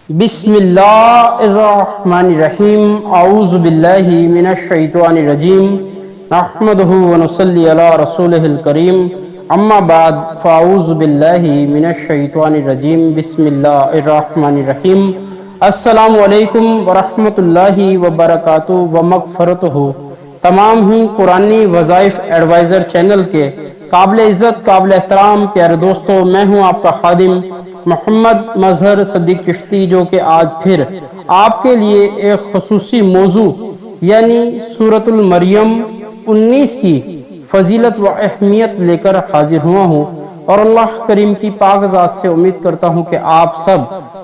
بسم اللہ الرحمن الرحیم اعوذ باللہ من الشیطان الرجیم نحمدہ ونصلی علی رسولہ الکریم اما بعد فاعوذ باللہ من الشیطان الرجیم بسم اللہ الرحمن الرحیم السلام علیکم ورحمۃ اللہ وبرکاتہ ومغفرتہ۔ تمام ہی قرآنی وظائف ایڈوائزر چینل کے قابل عزت قابل احترام پیارے دوستو، میں ہوں آپ کا خادم محمد مظہر صدیق چشتی، جو کہ آج پھر آپ کے لیے ایک خصوصی موضوع یعنی سورۃ المریم 19 کی فضیلت و اہمیت لے کر حاضر ہوا ہوں، اور اللہ کریم کی پاک ذات سے امید کرتا ہوں کہ آپ سب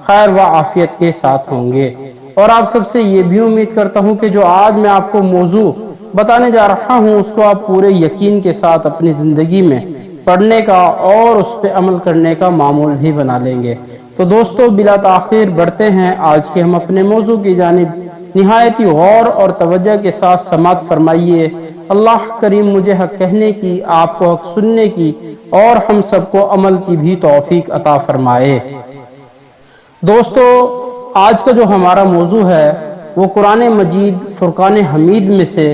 خیر و عافیت کے ساتھ ہوں گے، اور آپ سب سے یہ بھی امید کرتا ہوں کہ جو آج میں آپ کو موضوع بتانے جا رہا ہوں اس کو آپ پورے یقین کے ساتھ اپنی زندگی میں پڑھنے کا اور اس پہ عمل کرنے کا معمول بھی بنا لیں گے۔ تو دوستو، بلا تاخیر بڑھتے ہیں آج کے ہم اپنے موضوع کی جانب۔ نہایت ہی غور اور توجہ کے ساتھ سماعت فرمائیے۔ اللہ کریم مجھے حق کہنے کی، آپ کو حق سننے کی، اور ہم سب کو عمل کی بھی توفیق عطا فرمائے۔ دوستو، آج کا جو ہمارا موضوع ہے وہ قرآن مجید فرقان حمید میں سے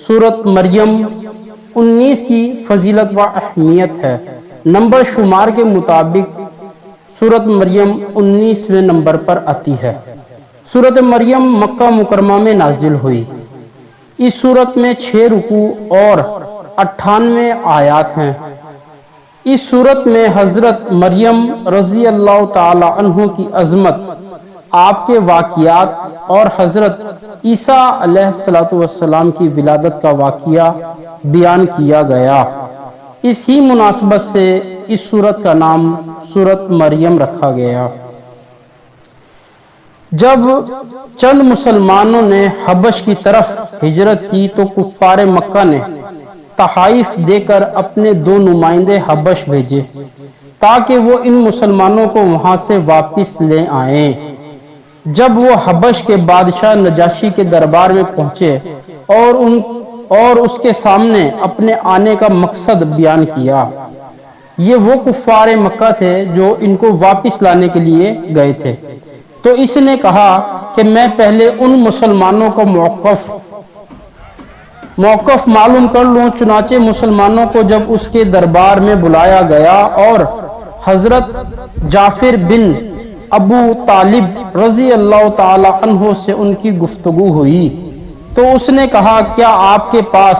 سورۃ مریم 19 کی فضیلت و اہمیت ہے۔ نمبر شمار کے مطابق سورۃ مریم 19ویں نمبر پر آتی ہے۔ سورۃ مریم مکہ مکرمہ میں نازل ہوئی۔ اس سورت میں 6 رکوع اور 98 آیات ہیں۔ اس سورت میں حضرت مریم رضی اللہ تعالی عنہ کی عظمت، آپ کے واقعات اور حضرت عیسیٰ علیہ السلام کی ولادت کا واقعہ بیان کیا گیا۔ اس ہی مناسبت سے اس سورت کا نام سورۃ مریم رکھا گیا۔ جب چند مسلمانوں نے حبش کی طرف ہجرت کی تو کفار مکہ نے تحائف دے کر اپنے 2 نمائندے حبش بھیجے تاکہ وہ ان مسلمانوں کو وہاں سے واپس لے آئیں۔ جب وہ حبش کے بادشاہ نجاشی کے دربار میں پہنچے اور اس کے سامنے اپنے آنے کا مقصد بیان کیا، یہ وہ کفار مکہ تھے جو ان کو واپس لانے کے لیے گئے تھے، تو اس نے کہا کہ میں پہلے ان مسلمانوں کا موقف معلوم کر لوں۔ چنانچہ مسلمانوں کو جب اس کے دربار میں بلایا گیا اور حضرت جعفر بن ابو طالب رضی اللہ تعالی عنہ سے ان کی گفتگو ہوئی تو اس نے کہا، کیا آپ کے پاس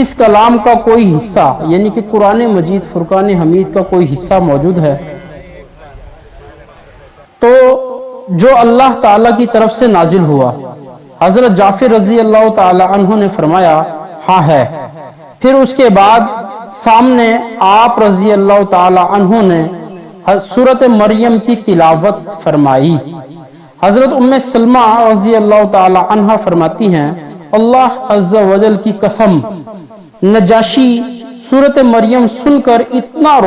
اس کلام کا کوئی حصہ یعنی کہ قرآن مجید فرقان حمید کا کوئی حصہ موجود ہے؟ تو جو اللہ تعالیٰ کی طرف سے نازل ہوا۔ حضرت جعفر رضی اللہ تعالی عنہ نے فرمایا، ہاں ہے۔ پھر اس کے بعد سامنے آپ رضی اللہ تعالی عنہ نے سورۃ مریم کی تلاوت فرمائی۔ حضرت ام سلمہ رضی اللہ تعالی عنہ فرماتی ہیں، اللہ عز و جل کی قسم، نجاشی سورۃ مریم سن کر اتنا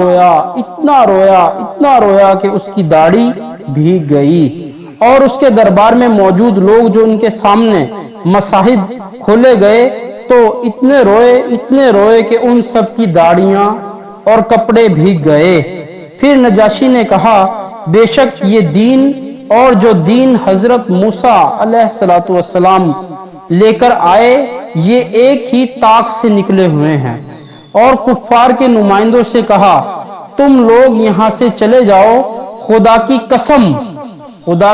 رویا کہ اس کی داڑھی بھیگ گئی، اور اس کے دربار میں موجود لوگ جو ان کے سامنے مصاحف کھولے گئے تو اتنے روئے کہ ان سب کی داڑیاں اور کپڑے بھیگ گئے۔ پھر نجاشی نے کہا، بے شک یہ دین اور جو دین حضرت موسیٰ علیہ السلام لے کر آئے یہ ایک ہی طاق سے نکلے ہوئے ہیں، اور کفار کے نمائندوں سے کہا، تم لوگ یہاں سے چلے جاؤ، خدا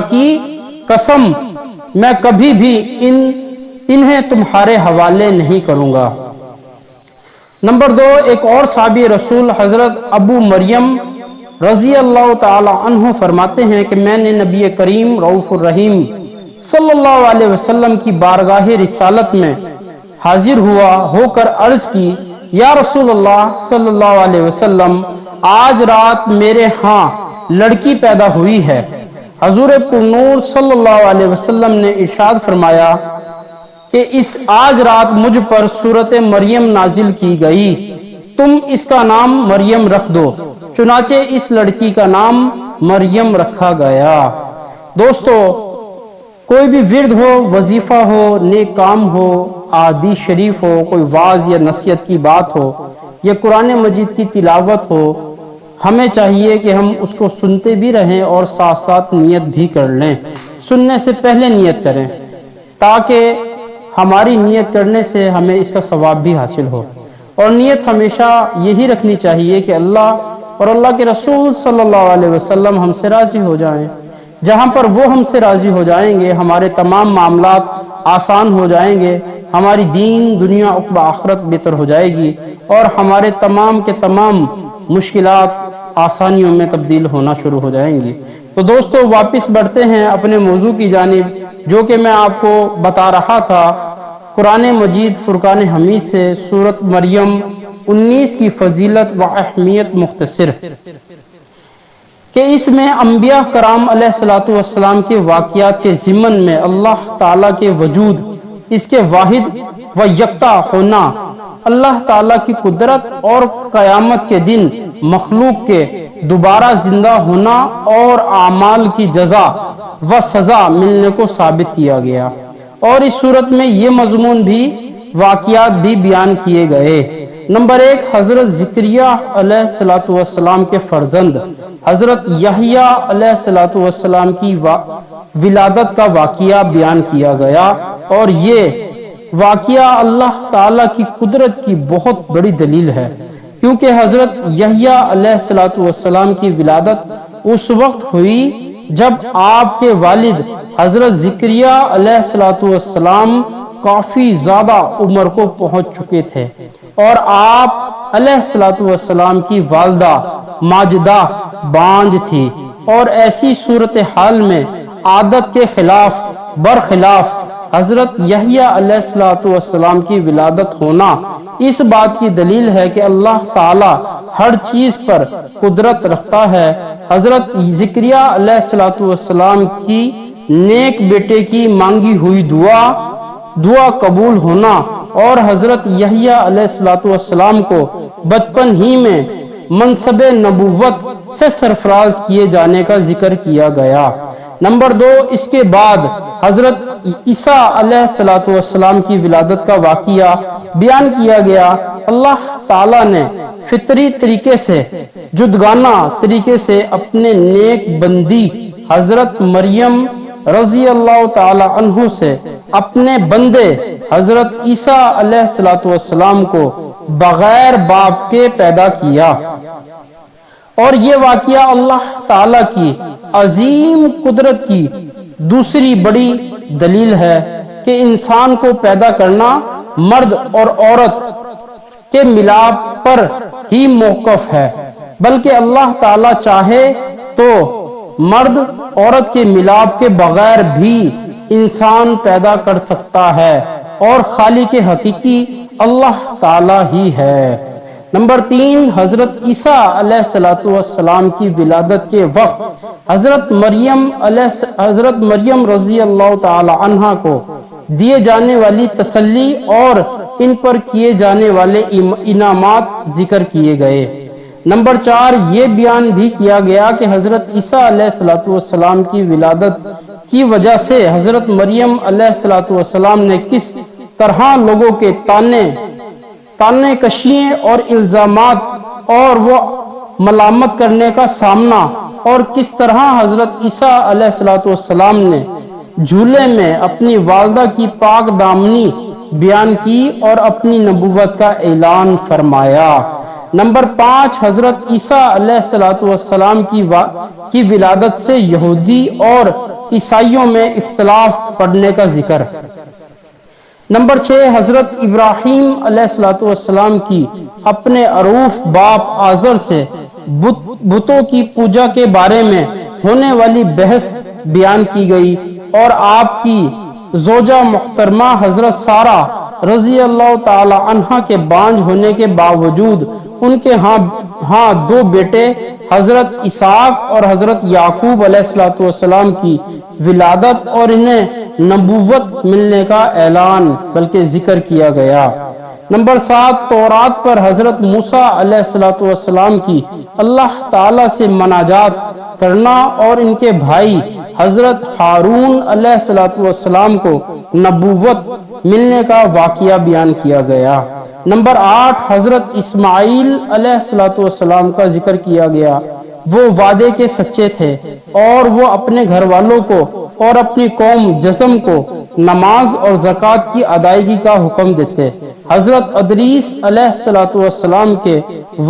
کی قسم میں کبھی بھی انہیں تمہارے حوالے نہیں کروں گا۔ نمبر 2، ایک اور صحابی رسول حضرت ابو مریم رضی اللہ تعالی عنہ فرماتے ہیں کہ میں نے نبی کریم رؤوف الرحیم صلی اللہ علیہ وسلم کی بارگاہ رسالت میں حاضر ہو کر عرض کی، یا رسول اللہ صلی اللہ علیہ وسلم، آج رات میرے ہاں لڑکی پیدا ہوئی ہے۔ حضور پرنور صلی اللہ علیہ وسلم نے ارشاد فرمایا کہ آج رات مجھ پر سورۃ مریم نازل کی گئی، تم اس کا نام مریم رکھ دو۔ چنانچہ اس لڑکی کا نام مریم رکھا گیا۔ دوستو، کوئی بھی ورد ہو، وظیفہ ہو، نیک کام ہو، حدیث شریف ہو، کوئی واعظ یا نصیحت کی بات ہو، یا قرآن مجید کی تلاوت ہو، ہمیں چاہیے کہ ہم اس کو سنتے بھی رہیں اور ساتھ ساتھ نیت بھی کر لیں، سننے سے پہلے نیت کریں تاکہ ہماری نیت کرنے سے ہمیں اس کا ثواب بھی حاصل ہو۔ اور نیت ہمیشہ یہی رکھنی چاہیے کہ اللہ اور اللہ کے رسول صلی اللہ علیہ وسلم ہم سے راضی ہو جائیں۔ جہاں پر وہ ہم سے راضی ہو جائیں گے ہمارے تمام معاملات آسان ہو جائیں گے، ہماری دین دنیا عقبہ آخرت بہتر ہو جائے گی اور ہمارے تمام کے تمام مشکلات آسانیوں میں تبدیل ہونا شروع ہو جائیں گی۔ تو دوستو واپس بڑھتے ہیں اپنے موضوع کی جانب، جو کہ میں آپ کو بتا رہا تھا قرآن مجید فرقان حمید سے سورۃ مریم 19 کی فضیلت و اہمیت مختصر، کہ اس میں انبیاء کرام علیہ الصلوۃ والسلام کے واقعات کے ضمن میں اللہ تعالیٰ کے وجود، اس کے واحد و یکتا ہونا، اللہ تعالیٰ کی قدرت اور قیامت کے دن مخلوق کے دوبارہ زندہ ہونا اور اعمال کی جزا و سزا ملنے کو ثابت کیا گیا۔ اور اس صورت میں یہ مضمون بھی واقعات بھی بیان کیے گئے۔ نمبر 1، حضرت زکریا علیہ الصلوۃ والسلام کے فرزند حضرت یحییٰ علیہ الصلوۃ والسلام کی ولادت کا واقعہ بیان کیا گیا، اور یہ واقعہ اللہ تعالیٰ کی قدرت کی بہت بڑی دلیل ہے، کیونکہ حضرت یحییٰ علیہ الصلوۃ والسلام کی ولادت اس وقت ہوئی جب آپ کے والد حضرت زکریا علیہ الصلوۃ والسلام کافی زیادہ عمر کو پہنچ چکے تھے، اور آپ علیہ الصلوۃ والسلام کی والدہ ماجدہ بانجھ تھی، اور ایسی صورتحال میں عادت کے خلاف برخلاف حضرت یحییٰ علیہ الصلوۃ والسلام کی ولادت ہونا اس بات کی دلیل ہے کہ اللہ تعالی ہر چیز پر قدرت رکھتا ہے۔ حضرت زکریا علیہ الصلوۃ والسلام کی نیک بیٹے کی مانگی ہوئی دعا قبول ہونا اور حضرت یحییٰ علیہ الصلوۃ والسلام کو بچپن ہی میں منصب نبوت سے سرفراز کیے جانے کا ذکر کیا گیا۔ نمبر 2، اس کے بعد حضرت عیسیٰ علیہ الصلوۃ والسلام کی ولادت کا واقعہ بیان کیا گیا۔ اللہ تعالیٰ نے فطری طریقے سے، جدگانہ طریقے سے اپنے نیک بندی حضرت مریم رضی اللہ تعالی عنہ سے اپنے بندے حضرت عیسیٰ علیہ الصلوۃ والسلام کو بغیر باپ کے پیدا کیا، اور یہ واقعہ اللہ تعالی کی عظیم قدرت کی دوسری بڑی دلیل ہے کہ انسان کو پیدا کرنا مرد اور عورت کے ملاپ پر ہی موقف ہے، بلکہ اللہ تعالی چاہے تو مرد عورت کے ملاپ کے بغیر بھی انسان پیدا کر سکتا ہے، اور خالق حقیقی اللہ تعالی ہی ہے۔ نمبر 3، حضرت عیسیٰ علیہ الصلوۃ والسلام کی ولادت کے وقت حضرت مریم رضی اللہ تعالی عنہا کو دیے جانے والی تسلی اور ان پر کیے جانے والے انعامات ذکر کیے گئے۔ نمبر 4، یہ بیان بھی کیا گیا کہ حضرت عیسیٰ علیہ الصلوۃ والسلام کی ولادت کی وجہ سے حضرت مریم علیہ الصلوۃ والسلام نے کس طرح لوگوں کے تانے کشییں اور الزامات اور وہ ملامت کرنے کا سامنا، اور کس طرح حضرت عیسیٰ علیہ الصلوۃ والسلام نے جھولے میں اپنی والدہ کی پاک دامنی بیان کی اور اپنی نبوت کا اعلان فرمایا۔ نمبر 5، حضرت عیسیٰ علیہ الصلوۃ والسلام کی ولادت سے یہودی اور عیسائیوں میں اختلاف پڑنے کا ذکر۔ نمبر 6، حضرت ابراہیم علیہ الصلوۃ والسلام کی اپنے عروف باپ آزر سے بتوں کی پوجا کے بارے میں ہونے والی بحث بیان کی گئی، اور آپ کی زوجہ محترمہ حضرت سارہ رضی اللہ تعالی عنہ کے بانجھ ہونے کے باوجود ان کے ہاں 2 بیٹے حضرت اسحاق اور حضرت یعقوب علیہ الصلوۃ والسلام کی ولادت اور انہیں نبوت ملنے کا اعلان بلکہ ذکر کیا گیا۔ نمبر 7، تورات پر حضرت موسیٰ علیہ الصلوۃ والسلام کی اللہ تعالی سے مناجات کرنا اور ان کے بھائی حضرت ہارون علیہ الصلوۃ والسلام کو نبوت ملنے کا واقعہ بیان کیا گیا۔ نمبر 8 حضرت اسماعیل علیہ الصلوۃ والسلام کا ذکر کیا گیا، وہ وعدے کے سچے تھے اور وہ اپنے گھر والوں کو اور اپنی قوم جسم کو نماز اور زکوٰۃ کی ادائیگی کا حکم دیتے۔ حضرت ادریس علیہ الصلوۃ والسلام کے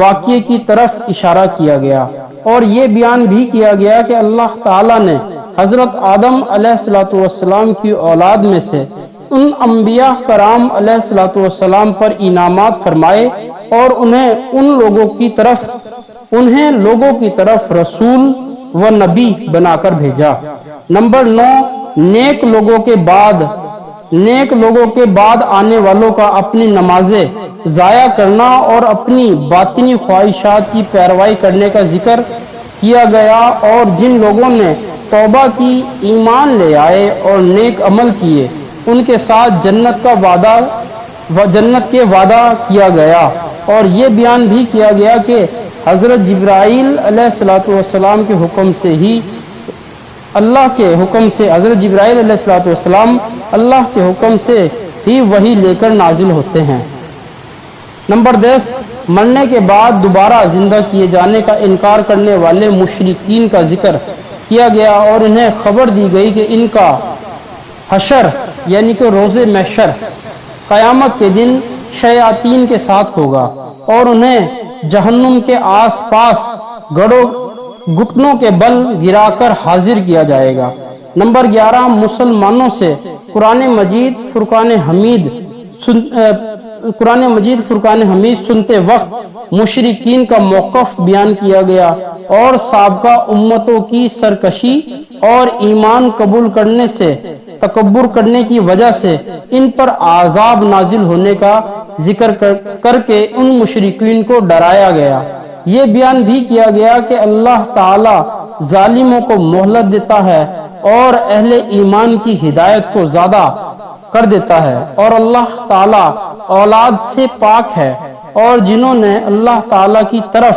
واقعے کی طرف اشارہ کیا گیا اور یہ بیان بھی کیا گیا کہ اللہ تعالیٰ نے حضرت آدم علیہ الصلوۃ والسلام کی اولاد میں سے ان انبیاء کرام علیہ الصلوۃ والسلام پر انعامات فرمائے اور انہیں لوگوں کی طرف رسول و نبی بنا کر بھیجا۔ نمبر 9 نیک لوگوں کے بعد آنے والوں کا اپنی نمازیں ضائع کرنا اور اپنی باطنی خواہشات کی پیروی کرنے کا ذکر کیا گیا، اور جن لوگوں نے توبہ کی، ایمان لے آئے اور نیک عمل کیے ان کے ساتھ جنت کے وعدہ کیا گیا، اور یہ بیان بھی کیا گیا کہ حضرت جبرائیل علیہ الصلوۃ والسلام کے حکم سے ہی حضرت جبرائیل علیہ الصلوۃ والسلام اللہ کے حکم سے ہی وحی لے کر نازل ہوتے ہیں۔ نمبر 10 مرنے کے بعد دوبارہ زندہ کیے جانے کا انکار کرنے والے مشرکین کا ذکر کیا گیا اور انہیں خبر دی گئی کہ ان کا حشر یعنی کہ روز محشر قیامت کے دن شیاطین کے ساتھ ہوگا اور انہیں جہنم کے آس پاس گھٹنوں کے بل گرا کر حاضر کیا جائے گا۔ نمبر 11 مسلمانوں سے قرآن مجید فرقان حمید سنتے وقت مشرکین کا موقف بیان کیا گیا اور سابقہ امتوں کی سرکشی اور ایمان قبول کرنے سے تکبر کرنے کی وجہ سے ان پر عذاب نازل ہونے کا ذکر کر کے ان مشرکین کو ڈرایا گیا۔ یہ بیان بھی کیا گیا کہ اللہ تعالی ظالموں کو مہلت دیتا ہے اور اہل ایمان کی ہدایت کو زیادہ کر دیتا ہے، اور اللہ تعالی اولاد سے پاک ہے، اور جنہوں نے اللہ تعالی کی طرف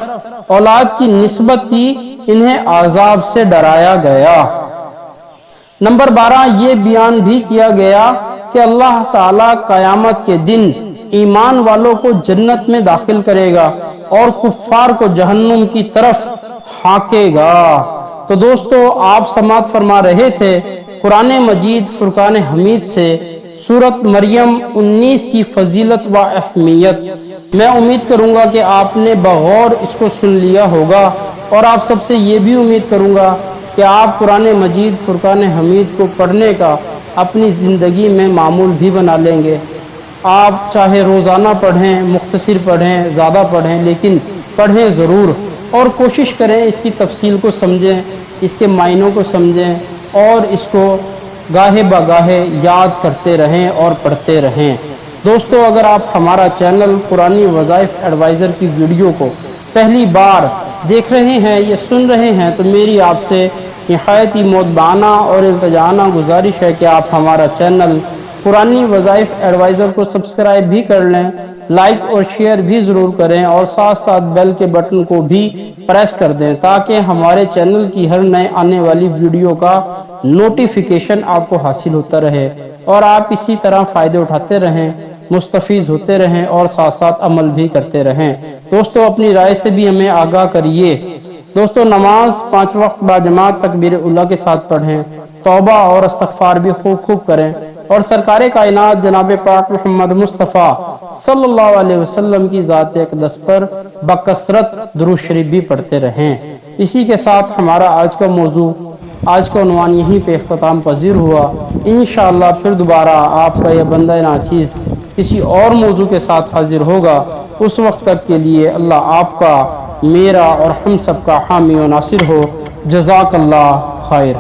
اولاد کی نسبت کی انہیں عذاب سے ڈرایا گیا۔ نمبر 12 یہ بیان بھی کیا گیا کہ اللہ تعالی قیامت کے دن ایمان والوں کو جنت میں داخل کرے گا اور کفار کو جہنم کی طرف ہانکے گا۔ تو دوستو آپ سماعت فرما رہے تھے قرآن مجید فرقان حمید سے سورۃ مریم 19 کی فضیلت و اہمیت۔ میں امید کروں گا کہ آپ نے بغور اس کو سن لیا ہوگا، اور آپ سب سے یہ بھی امید کروں گا کہ آپ قرآن مجید فرقان حمید کو پڑھنے کا اپنی زندگی میں معمول بھی بنا لیں گے۔ آپ چاہے روزانہ پڑھیں، مختصر پڑھیں، زیادہ پڑھیں، لیکن پڑھیں ضرور، اور کوشش کریں اس کی تفصیل کو سمجھیں، اس کے معنوں کو سمجھیں، اور اس کو گاہے بگاہے یاد کرتے رہیں اور پڑھتے رہیں۔ دوستو اگر آپ ہمارا چینل قرآنی وظائف ایڈوائزر کی ویڈیو کو پہلی بار دیکھ رہے ہیں یا سن رہے ہیں تو میری آپ سے نہایت ہی مؤدبانہ اور التجانہ گزارش ہے کہ آپ ہمارا چینل قرآنی وظائف ایڈوائزر کو سبسکرائب بھی کر لیں، لائک اور شیئر بھی ضرور کریں، اور ساتھ ساتھ بیل کے بٹن کو بھی پریس کر دیں تاکہ ہمارے چینل کی ہر نئے آنے والی ویڈیو کا نوٹیفیکیشن آپ کو حاصل ہوتا رہے، اور آپ اسی طرح فائدے اٹھاتے رہیں، مستفیض ہوتے رہیں، اور ساتھ ساتھ عمل بھی کرتے رہیں۔ دوستو اپنی رائے سے بھی ہمیں آگاہ کریے۔ دوستو نماز 5 وقت باجماعت تکبیر اولیٰ کے ساتھ پڑھیں، توبہ اور استغفار بھی خوب کریں، اور سرکار کائنات جناب پاک محمد مصطفیٰ صلی اللہ علیہ وسلم کی ذات اقدس پر بکثرت درود شریف بھی پڑھتے رہیں۔ اسی کے ساتھ ہمارا آج کا عنوان یہیں پہ اختتام پذیر ہوا۔ انشاءاللہ پھر دوبارہ آپ کا یہ بندہ ناچیز کسی اور موضوع کے ساتھ حاضر ہوگا۔ اس وقت تک کے لیے اللہ آپ کا، میرا اور ہم سب کا حامی و ناصر ہو۔ جزاک اللہ خیر۔